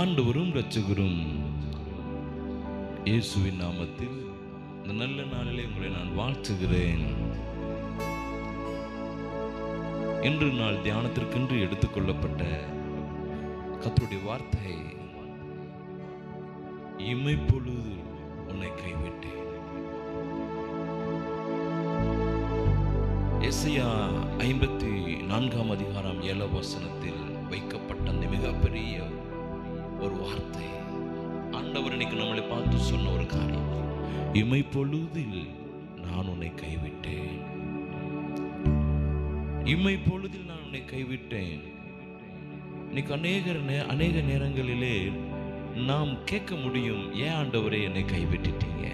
ஆண்டவரும் இரட்சகரும் இயேசுவின் நாமத்தில் இந்த நல்ல நாளிலே உங்களை நான் வாழ்த்துகிறேன். இன்று நாள் தியானத்திற்கென்று எடுத்துக்கொள்ளப்பட்ட கர்த்தருடைய வார்த்தை, இமைப்பொழுது உன்னை கைவிட்டேன். எசையா 54 அதிகாரம் 7 வசனத்தில் வைக்கப்பட்ட அந்த மிகப்பெரிய ஒரு வார்த்தை, ஆண்டவர் இன்னைக்கு நம்மளை பார்த்து சொன்ன ஒரு காரியம், இமைப்பொழுதில் நான் உன்னை கைவிட்டேன். இமைப்பொழுதில் நான் உன்னை கைவிட்டேன். இன்னைக்கு அநேக நேரங்களிலே நாம் கேட்க முடியும், ஏன் ஆண்டவரே என்னை கைவிட்டுட்டீங்க?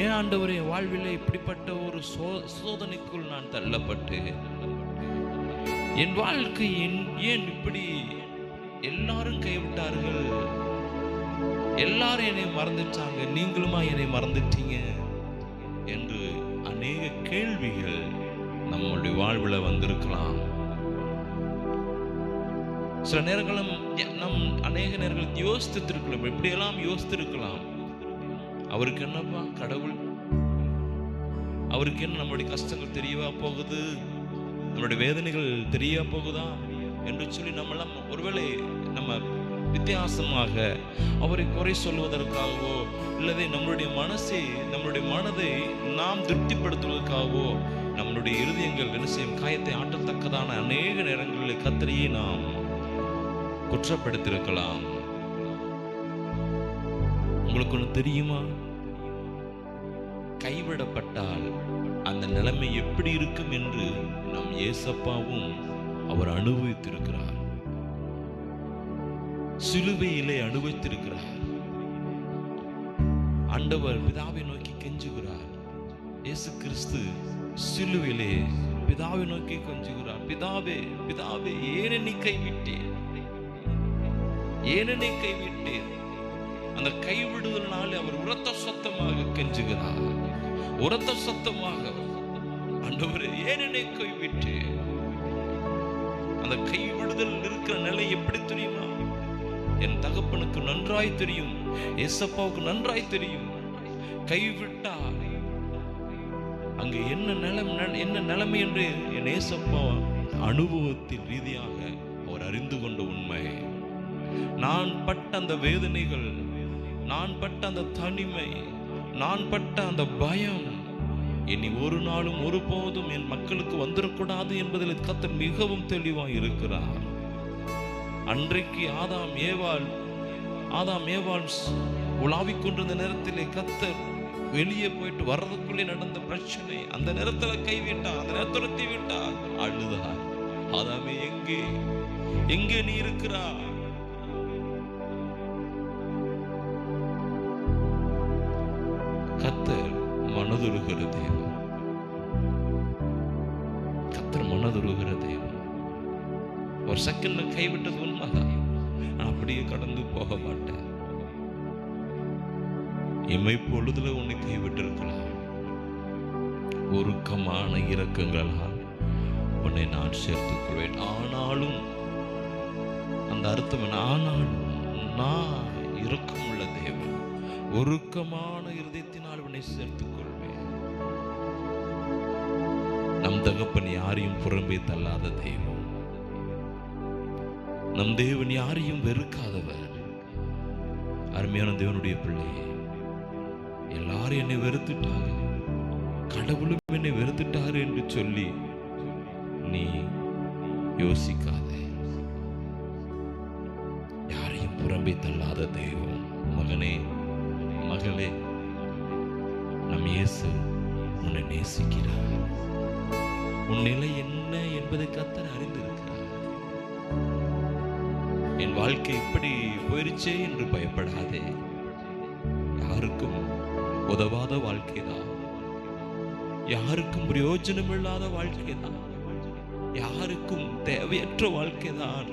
ஏன் ஆண்டவரே வாழ்விலே இப்படிப்பட்ட ஒரு சோதனைக்குள் நான் தள்ளப்பட்டு, என் வாழ்க்கை ஏன் இப்படி எல்லாரும் கைவிட்டார்கள், எல்லாரும் என்னை மறந்துட்டாங்க, நீங்களுமா என்னை மறந்துட்டீங்க என்று அநேக கேள்விகள் நம்மளுடைய வாழ்வில் வந்திருக்கலாம். சில நேரங்களும் அநேக நேரங்கள் யோசித்திருக்கலாம், எப்படியெல்லாம் யோசித்திருக்கலாம். அவருக்கு என்னப்பா கடவுள், அவருக்கு என்ன நம்மளுடைய கஷ்டங்கள் தெரியவா போகுது, நம்மளுடைய வேதனைகள் தெரிய போகுதா என்று சொல்லி நம்மளாம் ஒருவேளை நம்ம வித்தியாசமாக அவரை குறை சொல்வதற்காகவோ இல்லவே நம்மளுடைய மனதை நாம் திருப்திப்படுத்துவதற்காகவோ நம்மளுடைய இருதயங்கள் என்ன செய்யும், காயத்தை ஆட்டத்தக்கதான அநேக நேரங்களில் கர்த்தரையே நாம் குற்றப்படுத்தியிருக்கலாம். உங்களுக்கு ஒன்று தெரியுமா? கைவிடப்பட்டால் அந்த நிலைமை எப்படி இருக்கும் என்று நம் ஏசப்பாவும் அவர் அனுபவித்திருக்கிறார், சிலுவையிலே அனுபவித்திருக்கிறார். ஆண்டவர் பிதாவை நோக்கி கெஞ்சுகிறார். இயேசு கிறிஸ்து சிலுவையிலே பிதாவை நோக்கி கெஞ்சுகிறார், பிதாவே பிதாவே ஏன் என்னை கைவிட்டேன், ஏன் என்னை கைவிட்டேன். அந்த கைவிடுதலினாலே அவர் உரத்த சத்தமாக கெஞ்சுகிறார், உரத்த சத்தமாக, ஆண்டவரே ஏன் என்னை கைவிட்டு. அந்த கைவிடுதல் இருக்கிற நிலை எப்படி தெரியுமா? என் தகப்பனுக்கு நன்றாய் தெரியும், ஏசப்பாவுக்கு நன்றாய் தெரியும். கைவிட்டார் அங்கு என்ன நிலைமை என்று என் ஏசப்பா அனுபவத்தின் ரீதியாக அவர் அறிந்து கொண்ட உண்மை. நான் பட்ட அந்த வேதனைகள், நான் பட்ட அந்த தனிமை, நான் பட்ட அந்த பயம் இனி ஒரு நாளும் ஒருபோதும் என் மக்களுக்கு வந்துடக்கூடாது என்பதில் கர்த்தர் மிகவும் தெளிவாக இருக்கிறார். அன்றைக்கு ஆதாம் ஏவாள் உலாவிக் கொண்டிருந்த நேரத்திலே கர்த்தர் வெளியே போயிட்டு வர்றதுக்குள்ளே நடந்த பிரச்சனை, அந்த நேரத்தில் கைவிட்டார், அந்த நேரத்தில் விட்டார், அழுதார். ஆதாமே எங்கே நீ இருக்கிறாய்? கர்த்தர் மனதுருகிற தேவன், கர்த்தர் மனதுருகிற தேவன். ஒரு செகண்ட்ல கைவிட்டது உண்மைதான், நான் அப்படியே கடந்து போக மாட்டேன். இமைப்பொழுதுல உன்னை கைவிட்டு இருக்கலாம். உருக்கமான இரக்கங்களால் உன்னை நான் சேர்த்துக் கொள்வேன். ஆனாலும் அந்த அர்த்தம் என்ன? ஆனாலும் நான் இரக்கமுள்ள தேவன், உருக்கமான இருதயத்தினால் உன்னை சேர்த்துக் கொள்வேன். நம் தகப்பன் யாரையும் புறம்பே தள்ளாத தெய்வம், நம் தேவன் யாரையும் வெறுக்காதவர். அருமையான தேவனுடைய பிள்ளையே, எல்லாரும் என்னை வெறுத்துட்டாங்க, கடவுளும் என்னை வெறுத்துட்டாரு என்று சொல்லி நீ யோசிக்காதே. யாரையும் புறம்பே தள்ளாத தெய்வம். மகனே மகளே, நம் இயேசு உன்னை நேசிக்கிறார். உன் நிலை என்ன என்பதை கர்த்தர் அறிந்திருக்கிறார். என் வாழ்க்கை இப்படி போயிருச்சே என்று பயப்படாதே. யாருக்கும் உதவாத வாழ்க்கைதான், யாருக்கும் பிரயோஜனம் இல்லாத வாழ்க்கைதான், யாருக்கும் தேவையற்ற வாழ்க்கைதான்.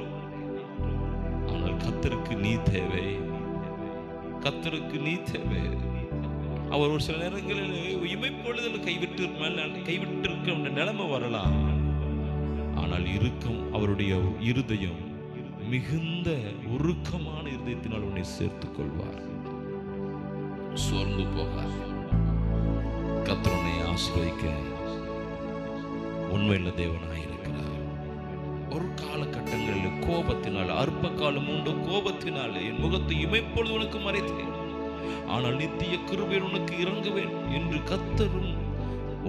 ஆனால் கர்த்தருக்கு நீ தேவை, கர்த்தருக்கு நீ தேவை. அவர் ஒரு சில நேரங்களில் இமைப்பொழுதில் கைவிட்டிருக்க நிலைமை வரலாம். ஆனால் இருக்கும் அவருடைய இருதயம் மிகுந்த உருக்கமான இருதயத்தினால் உன்னை சேர்த்துக் கொள்வார். சோர்ந்து போகாது. கர்த்தர் உன்னை ஆசீர்வதிக்க உண்மையுள்ள தேவனாயிருக்கிறார். ஒரு காலகட்டங்களில் கோபத்தினால், அற்ப காலம் உண்டு கோபத்தினால் என் முகத்தை இமைப்பொழுது உனக்கு மறைத்தேன், ஆனால் நித்திய கிருபையில் உனக்கு இறங்குவேன் என்று கர்த்தரும்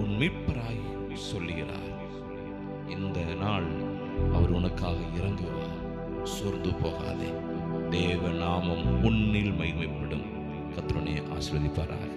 உன் மீட்பராய் சொல்லுகிறார். இந்த நாள் அவர் உனக்காக இறங்குவார். சோர்ந்து போகாதே. தேவ நாமம் உன்னில் மகிமைப்படும். கர்த்தர் உன்னை ஆசீர்வதிப்பாராக.